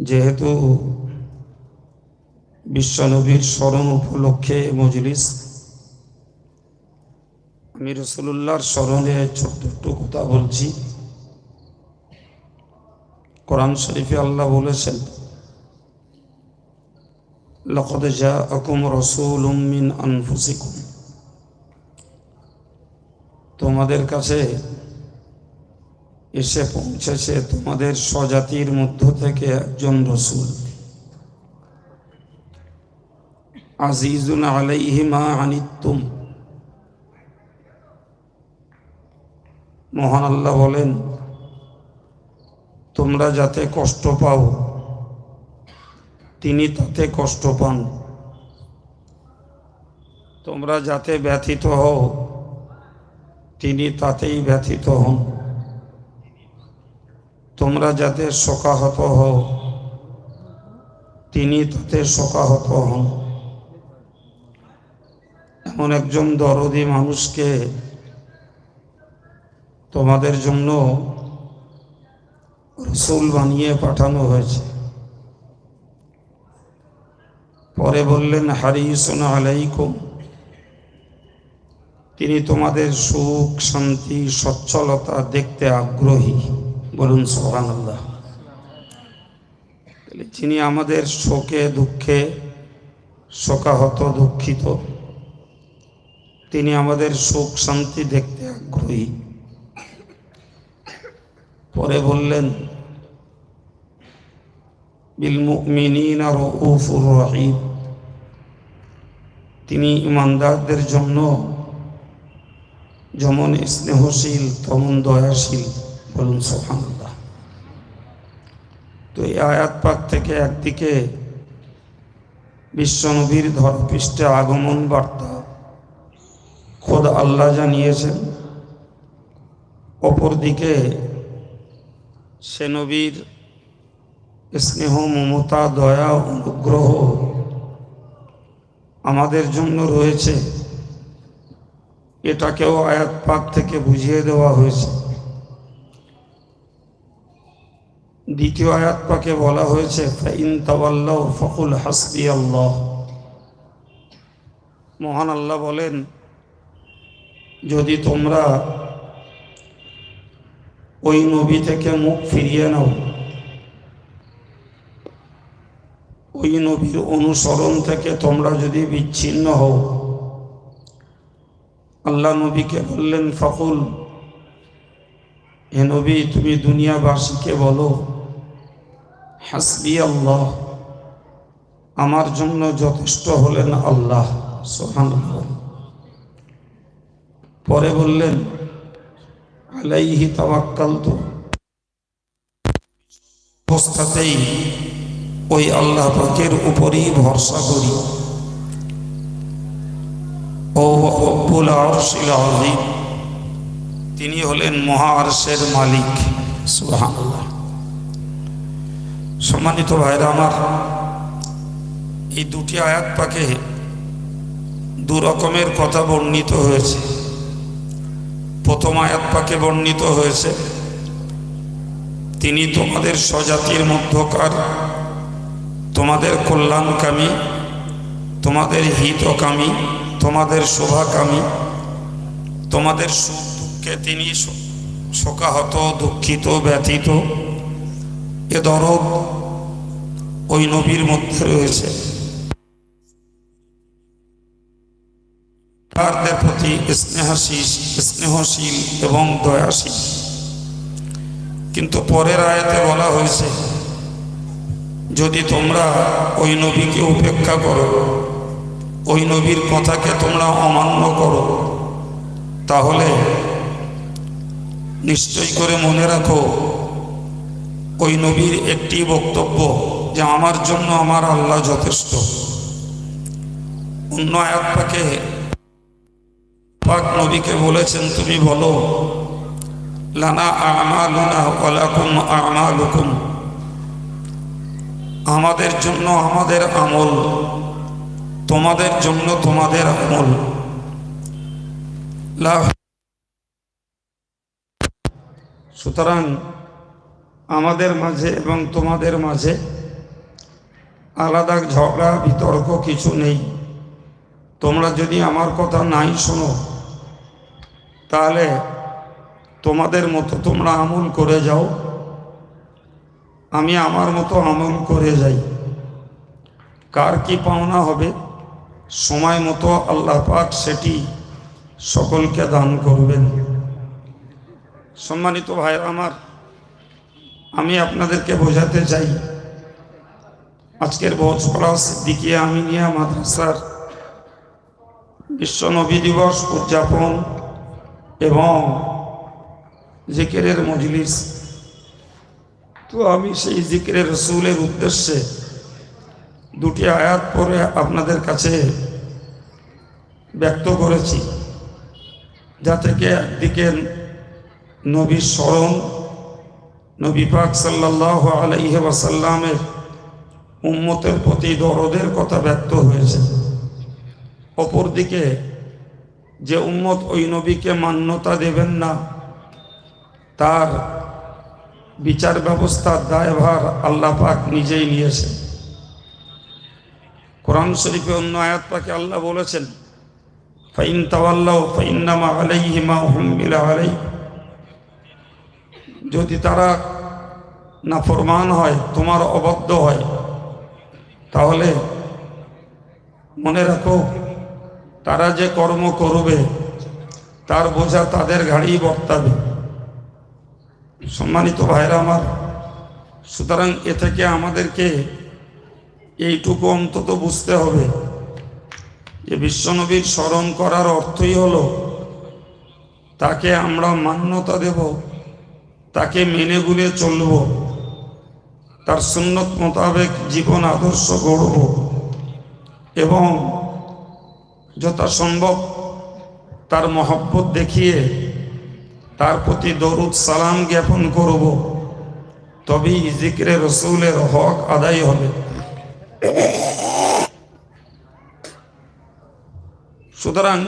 যেহেতু বিশ্বনবীর স্মরণ উপলক্ষে মজলিস, আমি রাসূলুল্লাহর স্মরণে ছোট্ট একটু কথা বলছি। কোরআন শরীফে আল্লাহ বলেছেন, লাকাদ জাআকুম রাসূলুম মিন আনফুসিকুম, তোমাদের কাছে এসে পৌঁছেছে তোমাদের স্বজাতির মধ্য থেকে একজন রসূল। আজিজুন আলাইহি মা আনিতুম, মহান আল্লাহ বলেন, তোমরা যাতে কষ্ট পাও তিনি তাতে কষ্ট পান, তোমরা যাতে ব্যথিত হও তিনি তাতেই ব্যথিত হন, তোমরা যাতে শোকাহত হও তিনি তাতে শোকাহত হন। এমন একজন দরদি মানুষকে তোমাদের জন্য রসূল বানিয়ে পাঠানো হয়েছে। পরে বললেন, হারিসুন আলাইকুম, তিনি তোমাদের সুখ শান্তি সচ্ছলতা দেখতে আগ্রহী। বলুন সুবহানাল্লাহ। যিনি আমাদের শোকে দুঃখে শোকাহত দুঃখিত, তিনি আমাদের সুখ শান্তি দেখতে আগ্রহী। পরে বললেন, বিল মুমিনিনা রাউফুর রহিম, তিনি ইমানদারদের জন্য যেমন স্নেহশীল তেমন দয়াশীল। বলুন সুবহানাল্লাহ। তো এই আয়াত পাক থেকে একদিকে বিশ্বনবীর ধরপৃষ্ঠে আগমন বার্তা খোদ আল্লাহ জানিয়েছেন, অপরদিকে সে নবীর স্নেহ মমতা দয়া অনুগ্রহ আমাদের জন্য রয়েছে, এটাকেও আয়াত পাক থেকে বুঝিয়ে দেওয়া হয়েছে। দ্বিতীয় আয়াত পাকে বলা হয়েছে, ফাইন তাওয়াল্লাউ ফাকুল হাসবিয়াল্লাহ। মহান আল্লাহ বলেন, যদি তোমরা ওই নবী থেকে মুখ ফিরিয়ে নাও, ওই নবীর অনুসরণ থেকে তোমরা যদি বিচ্ছিন্ন হও, আল্লাহ নবীকে বললেন, ফাকুল, হে নবী তুমি দুনিয়াবাসীকে বলো, হাসবি আল্লাহ, আমার জন্য যথেষ্ট হলেন আল্লাহ। সুবহানাল্লাহ। পরে বললেন, আলাইহি তাওয়াক্কালতু, অবস্থাতেই ওই আল্লাহ পাকের উপরই ভরসা করি। ও রব্বুল আরশিল আযীম, তিনি হলেন মহা আরশের মালিক। সুবহানাল্লাহ। সম্মানিত ভাইরা আমার, এই দুটি আয়াত পাকে দু রকমের কথা বর্ণিত হয়েছে। প্রথম আয়াত পাকে বর্ণিত হয়েছে, তিনি তোমাদের স্বজাতির মধ্যকার, তোমাদের কল্যাণকামী, তোমাদের হিতকামী, তোমাদের শোভাকামী, তোমাদের সুখ দুঃখে তিনি শোকাহত দুঃখিত ব্যথিত, এ দরদ ওই নবীর মধ্যে রয়েছে। তাদের প্রতি স্নেহশীল এবং দয়াশীল। কিন্তু পরের আয়াতে বলা হয়েছে, যদি তোমরা ওই নবীকে উপেক্ষা করো, ওই নবীর কথাকে তোমরা অমান্য করো, তাহলে নিশ্চয় করে মনে রাখো, ওই নবীর একটি বক্তব্য যে আমার জন্য আমার আল্লাহ যথেষ্ট। অন্য আয়াত পাকে পাক নবীকে বলেছেন, তুমি বলো, লানা আমালুনা ওয়া লাকুম আমালুকুম, আমাদের জন্য আমাদের আমল, তোমাদের জন্য তোমাদের আমল। সুতরাং আমাদের মাঝে এবং তোমাদের মাঝে আলাদা ঝগড়া বিতর্ক কিছু নেই। তোমরা যদি আমার কথা নাই শোনো তাহলে তোমাদের মতো তোমরা আমল করে যাও, আমি আমার মতো আমল করে যাই। কার কি পাওনা হবে সময় মতো আল্লাহ পাক সেটি সকলকে দান করবেন। সম্মানিত ভাইরা আমার, আমি আপনাদেরকে বোঝাতে চাই আজকের ভোজপাড়া সিদ্দিকিয়া আমিনিয়া মাদ্রাসার বিশ্ব নবী দিবস উদযাপন এবং জিকিরের মজলিস, তো আমি সেই জিকিরের রসুলের উদ্দেশ্যে দুটি আয়াত পরে আপনাদের কাছে ব্যক্ত করেছি, যা থেকে একদিকে নবীর স্মরণ, নবী পাক সাল্লাল্লাহু আলাইহি ওয়াসাল্লামের উম্মতের প্রতি দরদের কথা ব্যক্ত হয়েছে, অপরদিকে যে উম্মত ওই নবীকে মান্যতা দেবেন না তার বিচার ব্যবস্থার দায়ভার আল্লাহ পাক নিজেই নিয়েছেন। কোরআন শরীফে অন্য আয়াত পাকে আল্লাহ বলেছেন, ফাইন তাওয়াল্লাউ ফাইন্নামা আলাইহি মা হুমিলা আলাইহি, যদি তারা নাফরমান হয়, তোমার অবাধ্য হয়, তাহলে মনে রাখো তারা যে কর্ম করবে তার বোঝা তাদের ঘাড়েই বর্তাবে। সম্মানিত ভাইরা আমার, সুতরাং এ থেকে আমাদেরকে এইটুকু অন্তত বুঝতে হবে যে বিশ্বনবীর স্মরণ করার অর্থই হলো তাকে আমরা মান্যতা দেব, তাকে মেনে গুলে চলব, তার সুন্নত মোতাবেক জীবন আদর্শ গড়ব এবং যথাসম্ভব তার মহব্বত দেখিয়ে তার প্রতি দরুদ সালাম জ্ঞাপন করব, তবেই জিকিরে রসুলের হক আদায় হবে। সুতরাং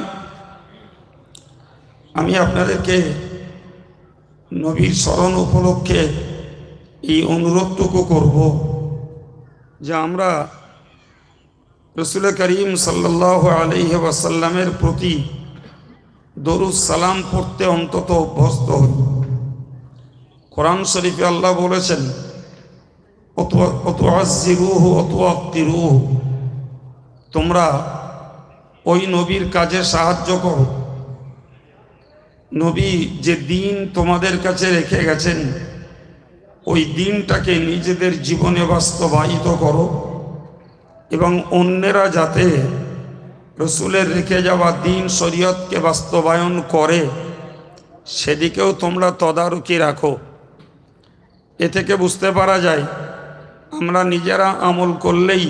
আমি আপনাদেরকে নবীর স্মরণ উপলক্ষে এই অনুরোধটুকু করব যে আমরা রসুল করিম সাল্লাল্লাহু আলাইহি ওয়াসাল্লামের প্রতি দরুদ সালাম পড়তে অন্তত অভ্যস্ত হই। কোরআন শরীফে আল্লাহ বলেছেন, অতুআজ্জিরুহু অতুআক্কিরুহু, তোমরা ওই নবীর কাজে সাহায্য করো। নবী যে দিন তোমাদের কাছে রেখে গেছেন ওই দিনটাকে নিজেদের জীবনে বাস্তবায়িত করো এবং অন্যেরা যাতে রসুলের রেখে যাওয়া দিন শরীয়তকে বাস্তবায়ন করে সেদিকেও তোমরা তদারকি রাখো। এ থেকে বুঝতে পারা যায় আমরা নিজেরা আমল করলেই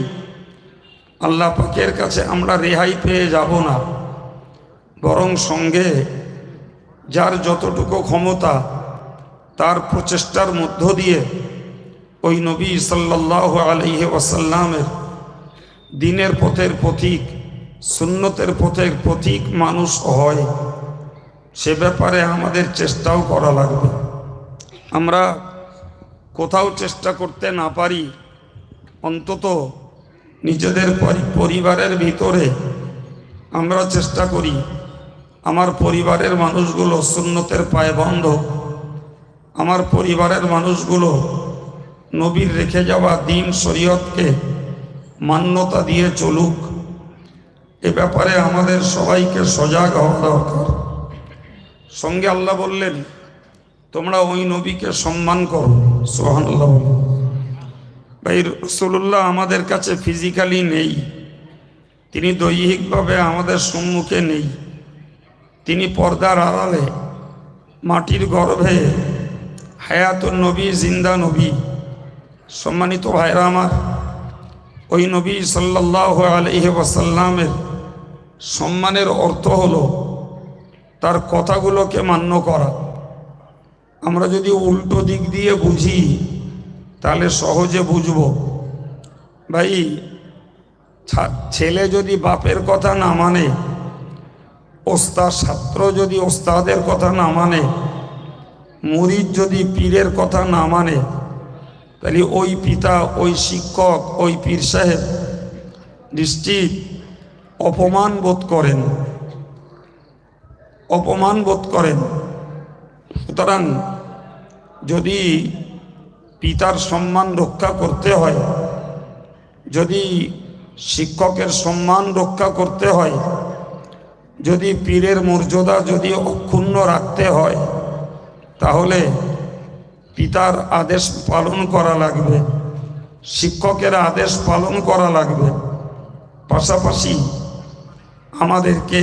আল্লাহ পাকের কাছে আমরা রেহাই পেয়ে যাব না, বরং সঙ্গে যার যতটুকু ক্ষমতা তার প্রচেষ্টার মধ্য দিয়ে ওই নবী সাল্লাল্লাহু আলাইহি ওয়াসাল্লামের দিনের পথের পথিক, সুন্নতের পথের পথিক মানুষ হয়, সে ব্যাপারে আমাদের চেষ্টাও করা লাগবে। আমরা কোথাও চেষ্টা করতে না পারি, অন্তত নিজেদের পরিবারের ভিতরে আমরা চেষ্টা করি আমার পরিবারের মানুষগুলো সুন্নতের পায়বন্ধ, আমার পরিবারের মানুষগুলো নবীর রেখে যাওয়া দিন শরীয়তকে মান্যতা দিয়ে চলুক। এ ব্যাপারে আমাদের সবাইকে সজাগ হওয়া দরকার। সঙ্গে আল্লাহ বললেন, তোমরা ওই নবীকে সম্মান করো। সুবহানাল্লাহ। ভাই, রাসূলুল্লাহ আমাদের কাছে ফিজিক্যালি নেই, তিনি দৈহিকভাবে আমাদের সম্মুখে নেই, তিনি পর্দার আড়ালে মাটির গর্ভে হায়াতুন নবী, জিন্দা নবী। সম্মানিত ভাইরা আমার, ওই নবী সাল্লাল্লাহু আলাইহি ওয়াসাল্লামের সম্মানের অর্থ হলো তার কথাগুলোকে মান্য করা। আমরা যদি উল্টো দিক দিয়ে বুঝি তাহলে সহজে বুঝব। ভাই, ছেলে যদি বাপের কথা না মানে, ছাত্র যদি ওস্তাদের কথা না মানে, মুরিদ যদি পীরের কথা না মানে, তাহলে ওই পিতা, ওই শিক্ষক, ওই পীর সাহেব নিশ্চিত অপমান বোধ করেন, অপমান বোধ করেন। সুতরাং যদি পিতার সম্মান রক্ষা করতে হয়, যদি শিক্ষকের সম্মান রক্ষা করতে হয়, যদি পীরের মর্যাদা যদি অক্ষুণ্ণ রাখতে হয়, তাহলে পিতার আদেশ পালন করা লাগবে, শিক্ষকের আদেশ পালন করা লাগবে। পাশাপাশি আমাদেরকে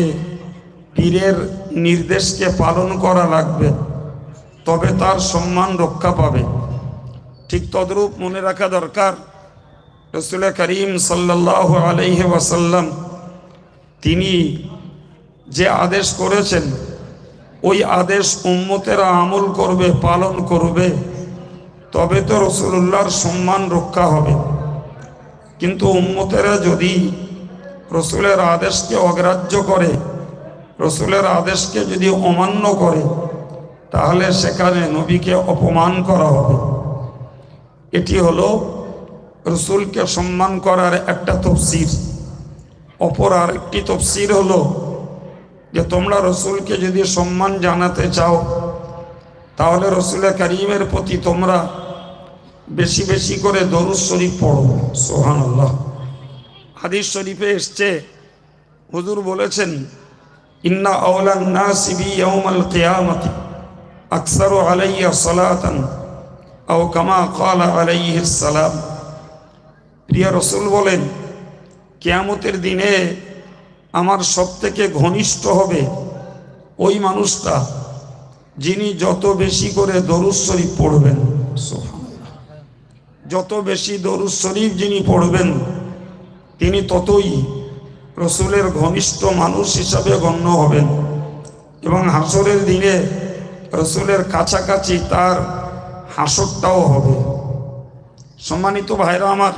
পীরের নির্দেশকে পালন করা লাগবে, তবে তার সম্মান রক্ষা পাবে। ঠিক তদ্রূপ মনে রাখা দরকার, রাসূল করিম সাল্লাল্লাহু আলাইহি ওয়াসাল্লাম তিনি যে আদেশ করেছেন, ওই আদেশ উম্মতেরা আমল করবে, পালন করবে, তবে তো রাসূলুল্লাহর সম্মান রক্ষা হবে। কিন্তু উম্মতেরা যদি রাসূলের আদেশকে অগ্রাহ্য করে, রাসূলের আদেশকে যদি অমান্য করে, তাহলে সেখানে নবীকে অপমান করা হবে। এটি হলো রাসূলকে সম্মান করার একটা তাফসীর। অপর আরেকটি তাফসীর হলো যে তোমরা রাসূলকে যদি সম্মান জানাতে চাও, তাহলে রাসূল কারীমের প্রতি তোমরা বেশি বেশি করে দরুদ শরীফ পড়ো। সুবহানাল্লাহ। হাদিস শরীফে এসছে, হুজুর বলেছেন, ইন্না আওলান নাসি বি ইয়াউমাল কিয়ামতি আকসারু আলাইয়া সালাতান আও কামা ক্বালা আলাইহিস সালাম। প্রিয় রাসূল বলেন, কিয়ামতের দিনে আমার সবথেকে ঘনিষ্ঠ হবে ওই মানুষটা যিনি যত বেশি করে দরুদ শরীফ পড়বেন। সুবহানাল্লাহ। যত বেশি দরুদ শরীফ যিনি পড়বেন, তিনি ততই রাসূলের ঘনিষ্ঠ মানুষ হিসাবে গণ্য হবেন, এবং হাসরের দিনে রাসূলের কাছাকাছি তার হাসরটাও হবে। সম্মানিত ভাইরা আমার,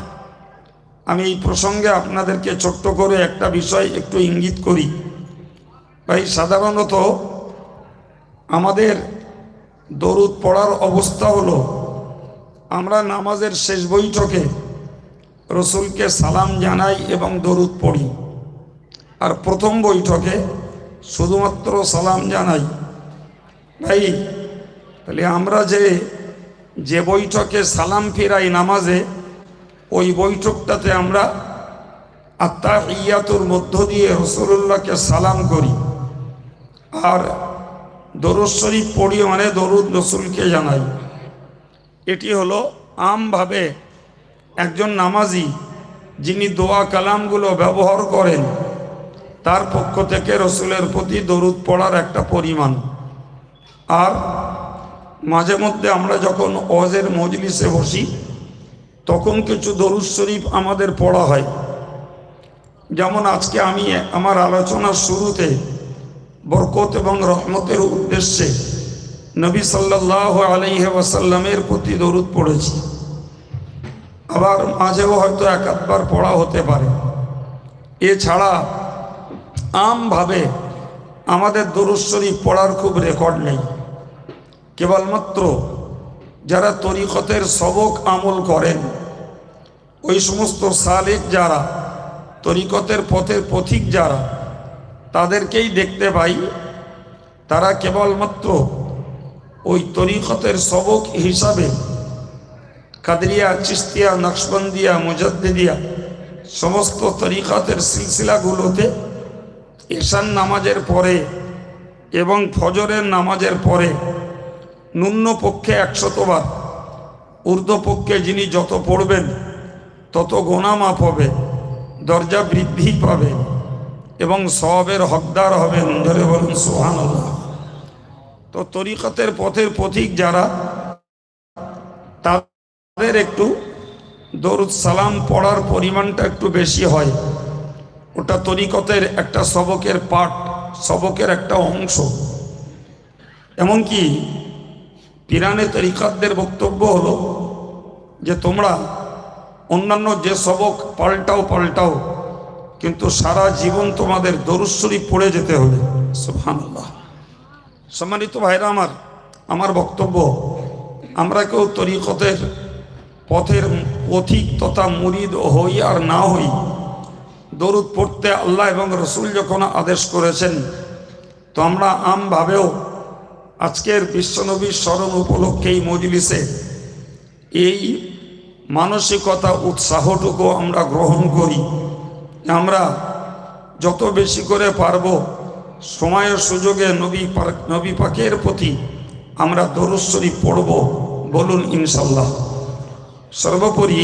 আমি এই প্রসঙ্গে আপনাদেরকে ছোট্ট করে একটা বিষয় একটু ইঙ্গিত করি। ভাই, সাধারণত আমাদের দরুদ পড়ার অবস্থা হলো, আমরা নামাজের শেষ বৈঠকে রসুলকে সালাম জানাই এবং দরুদ পড়ি, আর প্রথম বৈঠকে শুধুমাত্র সালাম জানাই। ভাই, তাহলে আমরা যে বৈঠকে সালাম ফিরাই নামাজে, ওই বৈঠকটাতে আমরা আত্তাহিয়াতুর মধ্য দিয়ে রাসূলুল্লাহকে সালাম করি, আর দরুদ শরীফ পড়ি, মানে দরুদ রাসূলকে জানাই। এটি হলো আমভাবে একজন নামাজি যিনি দোয়া কালামগুলো ব্যবহার করেন, তার পক্ষ থেকে রাসূলের প্রতি দরুদ পড়ার একটা পরিমাণ। আর মাঝে মধ্যে আমরা যখন ওয়াজের মজলিসে বসি, তখন কিছু দরুদ শরীফ আমাদের পড়া হয়। যেমন আজকে আমি আমার আলোচনার শুরুতে বরকত এবং রহমতের উদ্দেশ্যে নবী সাল্লাল্লাহু আলাইহি ওয়াসাল্লামের প্রতি দরুদ পড়েছি। আবার মাঝেও হয়তো এক আধবার পড়া হতে পারে। এছাড়া আমভাবে আমাদের দরুদ শরীফ পড়ার খুব রেকর্ড নেই। কেবলমাত্র যারা তরিকতের সবক আমল করেন, ওই সমস্ত সালেক যারা, তরিকতের পথের পথিক যারা, তাদেরকেই দেখতে পাই তারা কেবলমাত্র ওই তরিকতের সবক হিসাবে কাদরিয়া, চিশতিয়া, নকশবন্দিয়া, মুজাদ্দিদিয়া সমস্ত তরিকতের সিলসিলাগুলোতে ঈশান নামাজের পরে এবং ফজরের নামাজের পরে ন্যূন পক্ষে 100 বার, ঊর্ধ্বপক্ষে যিনি যত পড়বেন তত গোনা মাফ হবে, দরজা বৃদ্ধি পাবে এবং সওয়াবের হকদার হবেন। ধরে বলুন সুবহানাল্লাহ। তো তরিকতের পথের পথিক যারা, তাদের একটু দরুদ সালাম পড়ার পরিমাণটা একটু বেশি হয়। ওটা তরিকতের একটা সবকের পাঠ, সবকের একটা অংশ। এমনকি পিরানে তরিকাতদের বক্তব্য হলো যে তোমরা অন্যান্য যে সবক পাল্টাও, কিন্তু সারা জীবন তোমাদের দরুদ শরীফ পড়ে যেতে হবে। সুবহানাল্লাহ। সম্মানিত ভাইরা আমার বক্তব্য, আমরা কেউ তরিকতের পথের পথিক তথা মুরিদ হই আর না হই, দরুদ পড়তে আল্লাহ এবং রসুল যখন আদেশ করেছেন, তো আমরা আমভাবেও আজকের বিশ্বনবীর স্মরণ উপলক্ষে এই মজলিসে এই মানসিকতা উৎসাহটুকু আমরা গ্রহণ করি। আমরা যত বেশি করে পারব সময়ের সুযোগে নবী পাকের প্রতি আমরা দরুদ শরীফ পড়ব, বলুন ইনশাল্লাহ। সর্বোপরি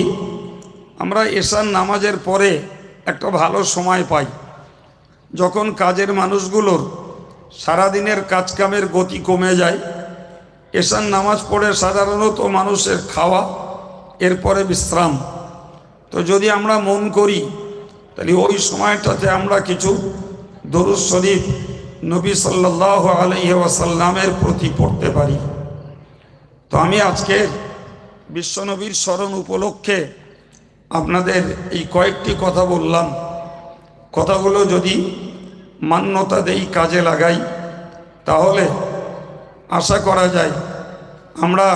আমরা এশার নামাজের পরে একটা ভালো সময় পাই, যখন কাজের মানুষগুলোর সারাদিনের কাজকামের গতি কমে যায়। এশার নামাজ পড়ে সাধারণত মানুষের খাওয়া, এরপরে বিশ্রাম। তো যদি আমরা মন করি তাহলে ওই সময়টাতে আমরা কিছু দরুদ শরীফ নবী সাল্লাল্লাহু আলাইহি ওয়াসাল্লামের প্রতি পড়তে পারি। তো আমি আজকে বিশ্বনবীর স্মরণ উপলক্ষে আপনাদের এই কয়েকটি কথা বললাম। কথাগুলো যদি মান্যতা দেই, কাজে লাগাই, তাহলে আশা করা যায় আমরা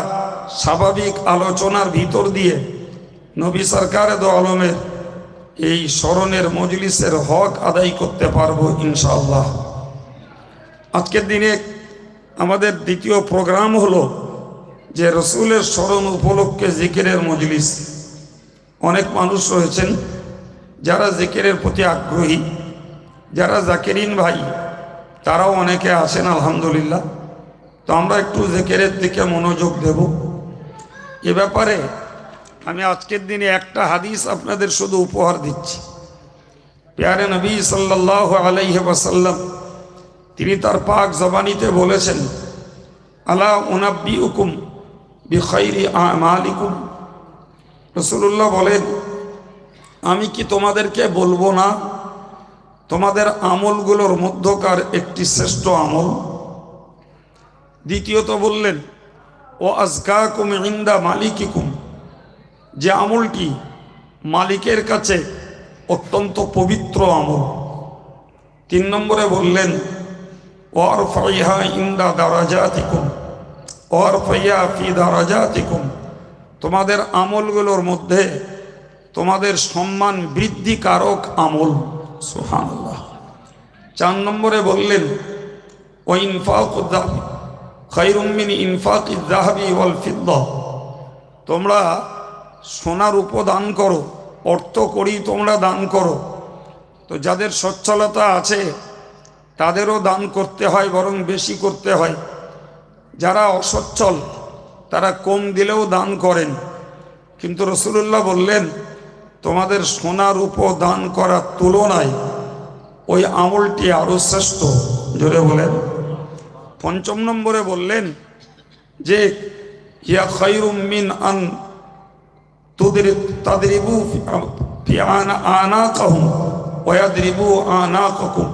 স্বাভাবিক আলোচনার ভিতর দিয়ে নবী সরকার দো আলমের এই স্মরণের মজলিসের হক আদায় করতে পারবো ইনশাআল্লাহ। আজকের দিনে আমাদের দ্বিতীয় প্রোগ্রাম হলো যে রসুলের স্মরণ উপলক্ষে জিকিরের মজলিস। অনেক মানুষ রয়েছেন যারা জিকিরের প্রতি আগ্রহী, যারা জাকিরিন ভাই তারাও অনেকে আছেন আলহামদুলিল্লাহ। তো আমরা একটু জিকিরের দিকে মনোযোগ দেব। এ ব্যাপারে আমি আজকের দিনে একটা হাদিস আপনাদের শুধু উপহার দিচ্ছি। প্যারে নবী সাল্লাল্লাহু আলাইহি ওয়াসাল্লাম তিনি তার পাক জবানিতে বলেছেন, আলা উনাব্বিউকুম বিখাইরি আমালিকুম। রাসূলুল্লাহ বলেন, আমি কি তোমাদেরকে বলবো না তোমাদের আমলগুলোর মধ্যকার একটি শ্রেষ্ঠ আমল? দ্বিতীয়ত বললেন, ও আজকাকুম ইনদা মালিকিকুম, যে আমলটি মালিকের কাছে অত্যন্ত পবিত্র আমল। 3 নম্বরে বললেন, ওয়ারফাইহা ইনদা দারাজাতিকুম ওয়ারফাইহা ফি দারাজাতিকুম, তোমাদের আমলগুলোর মধ্যে তোমাদের সম্মান বৃদ্ধিকারক আমল। সুবহানাল্লাহ। 4 নম্বরে বললেন, ও ইনফাকুদ যাহাবি খায়রুম মিন ইনফাকিদ যাহাবি ওয়াল ফিদ্দা, তোমরা সোনার উপদান করো, অর্থ করি তোমরা দান করো। তো যাদের সচ্ছলতা আছে তাদেরও দান করতে হয়, বরং বেশি করতে হয়। যারা অসচ্ছল তারা কম দিলেও দান করেন। কিন্তু রাসূলুল্লাহ বললেন, তোমাদের সোনার উপর দান করার তুলনায় ওই আমলটি আরো শ্রেষ্ঠ। জোরে বলেন। 5 নম্বরে বললেন যে ইয়া খায়রুম মিন আন তাদরিবু ফি আনাকাহুম ওয়া ইয়াদরিবু আনাকাকুম,